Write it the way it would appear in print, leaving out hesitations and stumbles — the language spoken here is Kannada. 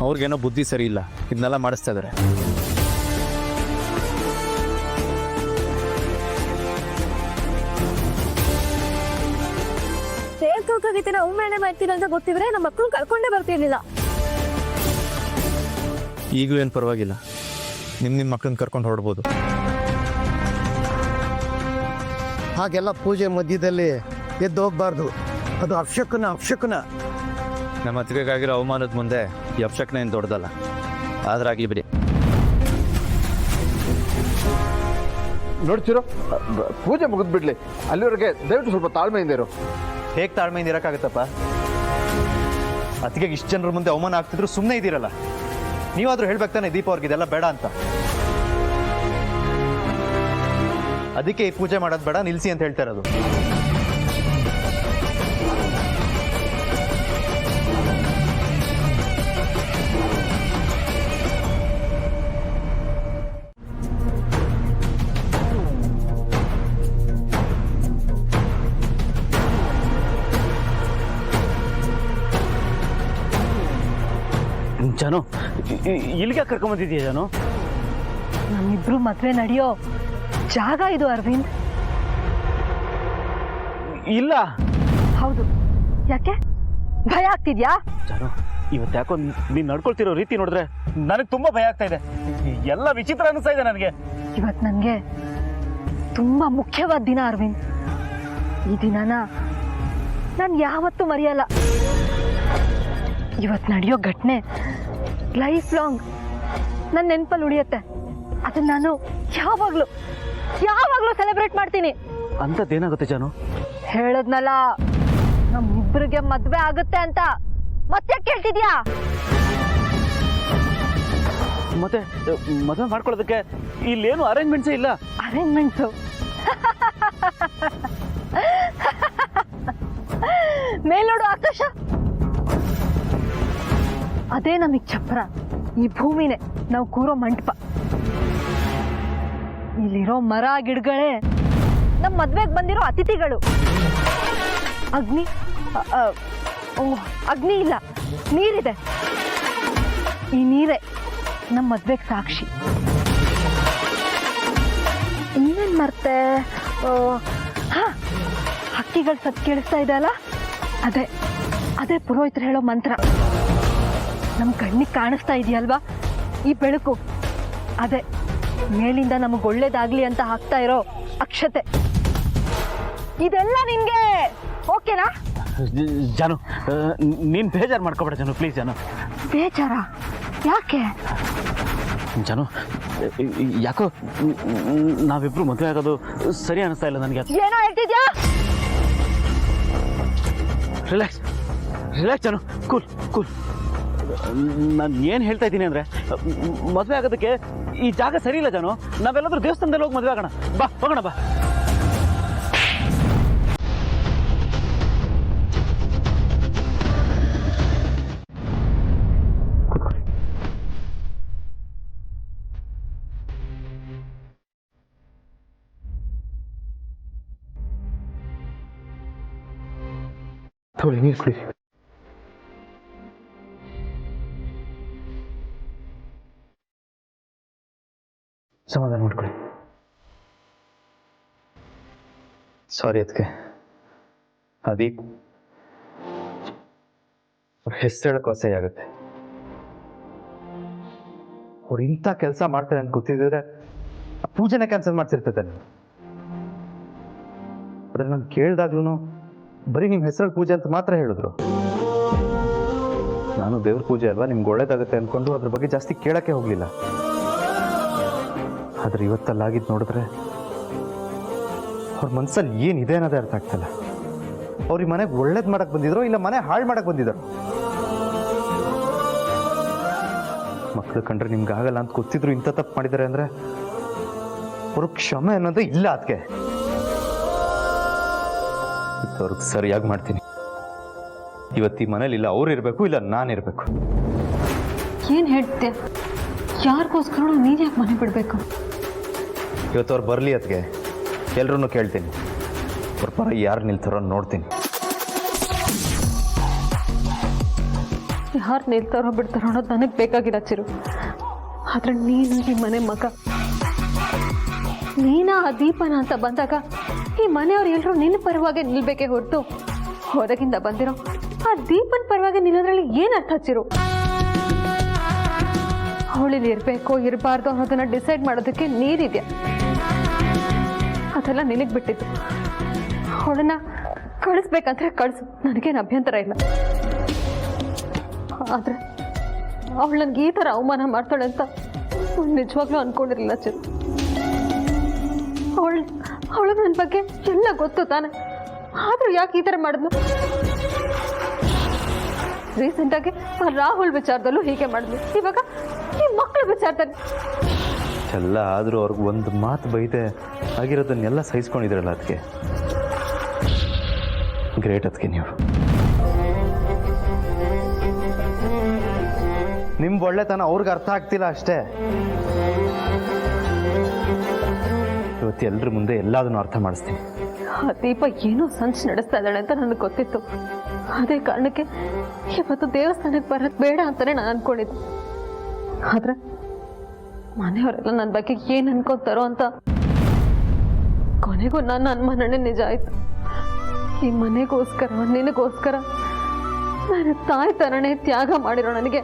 ಅವ್ರಿಗೇನೋ ಬುದ್ಧಿ ಸರಿ ಇಲ್ಲ, ಇದನ್ನೆಲ್ಲ ಮಾಡಿಸ್ತಾ ಇದ್ದಾರೆ. ಸೇರ್ಕೋಕಾಗಿತ್ತು ಅವಮಾನ ಮಾಡ್ತೀನಿ ಅಂತ ಗೊತ್ತಿದ್ರೆ ನಮ್ಮ ಮಕ್ಕಳು ಕರ್ಕೊಂಡೇ ಬರ್ತಿರ್ಲಿಲ್ಲ. ಈಗಲೂ ಏನು ಪರವಾಗಿಲ್ಲ, ನಿಮ್ಮ ಮಕ್ಕಳನ್ನ ಕರ್ಕೊಂಡು ಹೊರಡ್ಬೋದು. ಹಾಗೆಲ್ಲ ಪೂಜೆ ಮಧ್ಯದಲ್ಲಿ ಎದ್ದು ಹೋಗ್ಬಾರ್ದು, ಅದು ಅಪಶಕುನ. ನಮ್ಮ ಅತ್ತಿಗೆಗಾಗಿರೋ ಅವಮಾನದ ಮುಂದೆ ಈ ಅಪಶಕನ ಏನು ದೊಡ್ಡದಲ್ಲ. ಆದ್ರಾಗ್ಲಿ ಬಿಡಿ. ನೋಡ್ತಿರೋ ಪೂಜೆ ಮುಗಿದ್ಬಿಡ್ಲಿ, ಅಲ್ಲಿವರೆಗೆ ದಯವಿಟ್ಟು ಸ್ವಲ್ಪ ತಾಳ್ಮೆಯಿಂದ ಇರು. ಹೇಗೆ ತಾಳ್ಮೆಯಿಂದ ಇರೋಕ್ಕಾಗತ್ತಪ್ಪ? ಅತ್ತಿಗೆಗೆ ಇಷ್ಟು ಜನರ ಮುಂದೆ ಅವಮಾನ ಆಗ್ತಿದ್ರು ಸುಮ್ಮನೆ ಇದ್ದೀರಲ್ಲ. ನೀವಾದ್ರೂ ಹೇಳ್ಬೇಕು ತಾನೆ ದೀಪ ಅವ್ರಿಗೆ ಇದೆಲ್ಲ ಬೇಡ ಅಂತ. ಅದಕ್ಕೆ ಈ ಪೂಜೆ ಮಾಡೋದು ಬೇಡ, ನಿಲ್ಲಿಸಿ ಅಂತ ಹೇಳ್ತಾ ಇರೋದು. ಜಾನು, ಇಲ್ಲಿಗೆ ಕರ್ಕೊಂಬಂದಿದ್ದೀಯ ಜಾನು? ನಮ್ಮಿಬ್ರು ಮದ್ವೆ ನಡೆಯೋ ಜಾಗ ಇದು ಅರವಿಂದ್. ಇಲ್ಲ. ಹೌದು. ಯಾಕೆ ಭಯ ಆಗ್ತಿದ್ಯಾ? ಜಾನು, ಇವತ್ತು ಯಾಕೋ ನೀನ್ ನಡ್ಕೊಳ್ತಿರೋ ರೀತಿ ನೋಡಿದ್ರೆ ನನಗೆ ತುಂಬಾ ಭಯ ಆಗ್ತಾ ಇದೆ. ಎಲ್ಲ ವಿಚಿತ್ರ ಅನಿಸ್ತಾ ಇದೆ ನನಗೆ. ಇವತ್ತು ನನಗೆ ತುಂಬಾ ಮುಖ್ಯವಾದ ದಿನ ಅರವಿಂದ್. ಈ ದಿನನ ನಾನು ಯಾವತ್ತೂ ಮರೆಯಲ್ಲ. ಇವತ್ತು ನಡೆಯೋ ಘಟನೆ ಲೈಫ್ ಲಾಂಗ್ ನನ್ನ ನೆನಪಲ್ಲಿ ಉಳಿಯುತ್ತೆ. ಅದನ್ನ ನಾನು ಯಾವಾಗ್ಲೂ ಸೆಲೆಬ್ರೇಟ್ ಮಾಡ್ತೀನಿ. ಅಂತದ್ದೇನಾಗುತ್ತೆ ಜಾನು? ಹೇಳದ್ನಲ್ಲ, ನಮ್ಮಿಬ್ರಿಗೆ ಮದ್ವೆ ಆಗುತ್ತೆ ಅಂತ. ಮತ್ತೆ ಕೇಳ್ತಿದ್ಯಾ? ಮತ್ತೆ ಮದುವೆ ಮಾಡ್ಕೊಳ್ಳೋದಕ್ಕೆ ಇಲ್ಲೇನು ಅರೇಂಜ್ಮೆಂಟ್ಸೇ ಇಲ್ಲ. ಅರೇಂಜ್ಮೆಂಟ್ಸು ಮೇಲ್ನೋಡು ಆಕಾಶ, ಅದೇ ನಮಗ್ ಚಪ್ರ. ಈ ಭೂಮಿನೇ ನಾವು ಕೂರೋ ಮಂಟಪ. ಇಲ್ಲಿರೋ ಮರ ಗಿಡಗಳೇ ನಮ್ಮ ಮದ್ವೆಗೆ ಬಂದಿರೋ ಅತಿಥಿಗಳು. ಅಗ್ನಿ ಇಲ್ಲ, ನೀರಿದೆ. ಈ ನೀರೇ ನಮ್ಮ ಮದ್ವೆಗೆ ಸಾಕ್ಷಿ. ಇನ್ನೇನ್ ಮರ್ತೆ? ಹಕ್ಕಿಗಳು ಸತ್ ಕೇಳಿಸ್ತಾ ಇದೆ ಅಲ್ಲ, ಅದೇ ಪುರೋಹಿತರು ಹೇಳೋ ಮಂತ್ರ. ನಮ್ ಕಣ್ಣಿಗೆ ಕಾಣಿಸ್ತಾ ಇದೆಯಲ್ವಾ ಈ ಬೆಳಕು? ಅದೇ ಮೇಲಿಂದ ನಮಗ್ ಒಳ್ಳೇದಾಗ್ಲಿ ಅಂತ ಹಾಕ್ತಾ ಇರೋ ಅಕ್ಷತೆ. ಇದೆಲ್ಲ ನಿನ್ಗೆ ಓಕೆನಾ? ಜಾನು, ನೀನ್ ಬೇಜಾರು ಮಾಡ್ಕೋಬೇಡ ಜಾನು, ಪ್ಲೀಸ್ ಜಾನು. ಬೇಜಾರ ಯಾಕೆ? ಜಾನು, ಯಾಕೋ ನಾವಿಬ್ರು ಮದುವೆ ಆಗೋದು ಸರಿ ಅನಿಸ್ತಾ ಇಲ್ಲ ನನಗೆ. ಏನೋ ಹೇಳ್ತಿದ್ಯಾ? ರಿಲ್ಯಾಕ್ಸ್ ಜಾನು, ಕೂಲ್. ನಾನು ಏನು ಹೇಳ್ತಾ ಇದ್ದೀನಿ ಅಂದರೆ, ಮದುವೆ ಆಗೋದಕ್ಕೆ ಈ ಜಾಗ ಸರಿ ಇಲ್ಲ ಜಾನು. ನಾವೆಲ್ಲಾದ್ರೂ ದೇವಸ್ಥಾನದಲ್ಲಿ ಹೋಗಿ ಮದುವೆ ಆಗೋಣ. ಹೋಗೋಣ ಬಾ. ಥೋಡಿ ನೀರು ಕುಡಿ. ಸಮಾಧಾನ ಮಾಡ್ಕೊಳ್ಳಿ. ಸಾರಿ ಅದಕ್ಕೆ. ಅದೀಪ್ ಅವ್ರ ಹೆಸರು ಹೇಳಕ್ಕೆ ಅಸಹ್ಯ ಆಗುತ್ತೆ. ಅವ್ರು ಇಂಥ ಕೆಲಸ ಮಾಡ್ತಾರೆ ಅಂತ ಗೊತ್ತಿದ್ರೆ ಆ ಪೂಜೆನ ಕ್ಯಾನ್ಸಲ್ ಮಾಡ್ತಿರ್ತೈತೆ. ಆದರೆ ನಾನು ಕೇಳಿದಾಗ್ಲೂ ಬರೀ ನಿಮ್ಮ ಹೆಸರಲ್ಲಿ ಪೂಜೆ ಅಂತ ಮಾತ್ರ ಹೇಳಿದ್ರು. ನಾನು ದೇವ್ರ ಪೂಜೆ ಅಲ್ವಾ, ನಿಮ್ಗೆ ಒಳ್ಳೇದಾಗುತ್ತೆ ಅಂದ್ಕೊಂಡು ಅದ್ರ ಬಗ್ಗೆ ಜಾಸ್ತಿ ಕೇಳಕ್ಕೆ ಹೋಗಲಿಲ್ಲ. ಆದ್ರೆ ಇವತ್ತಲ್ಲಾಗಿದ್ದು ನೋಡಿದ್ರೆ ಅವ್ರ ಮನಸ್ಸಲ್ಲಿ ಏನಿದೆ ಅನ್ನೋದೇ ಅರ್ಥ ಆಗ್ತಲ್ಲ. ಅವ್ರಿಗೆ ಮನೆಗೆ ಒಳ್ಳೇದು ಮಾಡಕ್ಕೆ ಬಂದಿದ್ರು, ಇಲ್ಲ ಮನೆ ಹಾಳು ಮಾಡಕ್ಕೆ ಬಂದಿದ್ರು. ಮಕ್ಕಳು ಕಂಡ್ರೆ ನಿಮ್ಗೆ ಆಗಲ್ಲ ಅಂತ ಗೊತ್ತಿದ್ರು ಇಂಥ ತಪ್ಪು ಮಾಡಿದ್ದಾರೆ ಅಂದರೆ ಅವ್ರಿಗೆ ಕ್ಷಮೆ ಅನ್ನೋದು ಇಲ್ಲ. ಅದಕ್ಕೆ ಅವ್ರಿಗೆ ಸರಿಯಾಗಿ ಮಾಡ್ತೀನಿ. ಇವತ್ತು ಈ ಮನೇಲಿ ಇಲ್ಲ ಅವ್ರು ಇರಬೇಕು, ಇಲ್ಲ ನಾನಿರಬೇಕು. ಏನ್ ಹೇಳ್ತೆ? ಯಾರಿಗೋಸ್ಕರ ನೀನ್ ಯಾಕೆ ಮನೆ ಬಿಡ್ಬೇಕು? ಇವತ್ತು ಅವ್ರು ಬರಲಿ, ಅದಕ್ಕೆ ಎಲ್ರೂ ಕೇಳ್ತೀನಿ. ಅವ್ರ ಪರ ಯಾರು ನಿಲ್ತಾರೋ ನೋಡ್ತೀನಿ. ಯಾರು ನಿಲ್ತಾರೋ ಬಿಡ್ತಾರೋ ಅನ್ನೋದು ನನಗೆ ಬೇಕಾಗಿಲ್ಲ ಚಿರು. ಆದ್ರೆ ನೀನು ಈ ಮನೆ ಮಗ, ನೀನ ಆ ದೀಪನ ಅಂತ ಬಂದಾಗ ಈ ಮನೆಯವ್ರು ಎಲ್ಲರೂ ನಿನ್ನ ಪರವಾಗಿ ನಿಲ್ಬೇಕೇ ಹೊರತು ಹೊರಗಿಂದ ಬಂದಿರೋ ಆ ದೀಪನ ಪರವಾಗಿ ನಿಲ್ಲೋದ್ರಲ್ಲಿ ಏನು ಅರ್ಥ ಚಿರು? ಅವಳಿಲ್ಲಿ ಇರಬೇಕು ಇರಬಾರ್ದು ಅನ್ನೋದನ್ನ ಡಿಸೈಡ್ ಮಾಡೋದಕ್ಕೆ ನೀರಿದೆಯಾ? ಅದೆಲ್ಲ ನಿನಗೆ ಬಿಟ್ಟಿದ್ದು. ಅವಳನ್ನ ಕಳಿಸ್ಬೇಕಂದ್ರೆ ಕಳಿಸು, ನನಗೇನು ಅಭ್ಯಂತರ ಇಲ್ಲ. ಆದ್ರೆ ಅವಳು ನನಗೆ ಈ ಥರ ಅವಮಾನ ಮಾಡ್ತಾಳೆ ಅಂತ ನಿಜವಾಗ್ಲೂ ಅನ್ಕೊಂಡಿರಲಿಲ್ಲ ಚಿರು. ಅವಳಿಗೆ ನನ್ನ ಬಗ್ಗೆ ಎಲ್ಲ ಗೊತ್ತು ತಾನೆ, ಆದ್ರೂ ಯಾಕೆ ಈ ಥರ ಮಾಡಿದ್ಲು? ರೀಸೆಂಟಾಗಿ ಆ ರಾಹುಲ್ ವಿಚಾರದಲ್ಲೂ ಹೀಗೆ ಮಾಡಿದ್ಲು, ಇವಾಗ ಈ ಮಕ್ಕಳ ವಿಚಾರದಲ್ಲಿ. ಎಲ್ಲ ಆದರೂ ಅವ್ರಿಗೆ ಒಂದು ಮಾತು ಬೈದೆ ಆಗಿರೋದನ್ನೆಲ್ಲ ಸಹಿಸ್ಕೊಂಡಿದ್ರಲ್ಲ, ಅದಕ್ಕೆ ಗ್ರೇಟ್. ಅದಕ್ಕೆ ನೀವು ನಿಮ್ಮ ಒಳ್ಳೆತನ ಅವ್ರಿಗೆ ಅರ್ಥ ಆಗ್ತಿಲ್ಲ ಅಷ್ಟೇ. ಇವತ್ತು ಎಲ್ಲರ ಮುಂದೆ ಎಲ್ಲದನ್ನು ಅರ್ಥ ಮಾಡಿಸ್ತೀನಿ. ಆ ದೀಪ ಏನೋ ಸಂಚು ನಡೆಸ್ತಾ ಇದ್ದಾಳೆ ಅಂತ ನನಗೆ ಗೊತ್ತಿತ್ತು. ಅದೇ ಕಾರಣಕ್ಕೆ ಇವತ್ತು ದೇವಸ್ಥಾನಕ್ಕೆ ಬರೋದು ಬೇಡ ಅಂತಾನೆ ನಾನು ಅನ್ಕೊಂಡಿದ್ದೆ. ಆದ್ರೆ ಮನೆಯವರೆಲ್ಲ ನನ್ನ ಬಗ್ಗೆ ಏನು ಅನ್ಕೋತಾರೋ ಅಂತ ಕೊನೆಗೂ ನನ್ನ ಅನುಮಾನನೇ ನಿಜ ಆಯ್ತು. ಈ ಮನೆಗೋಸ್ಕರ ನಿನಗೋಸ್ಕರ ನಾನು ತಾಯಿ ತರನೇ ತ್ಯಾಗ ಮಾಡಿರೋ ನನಗೆ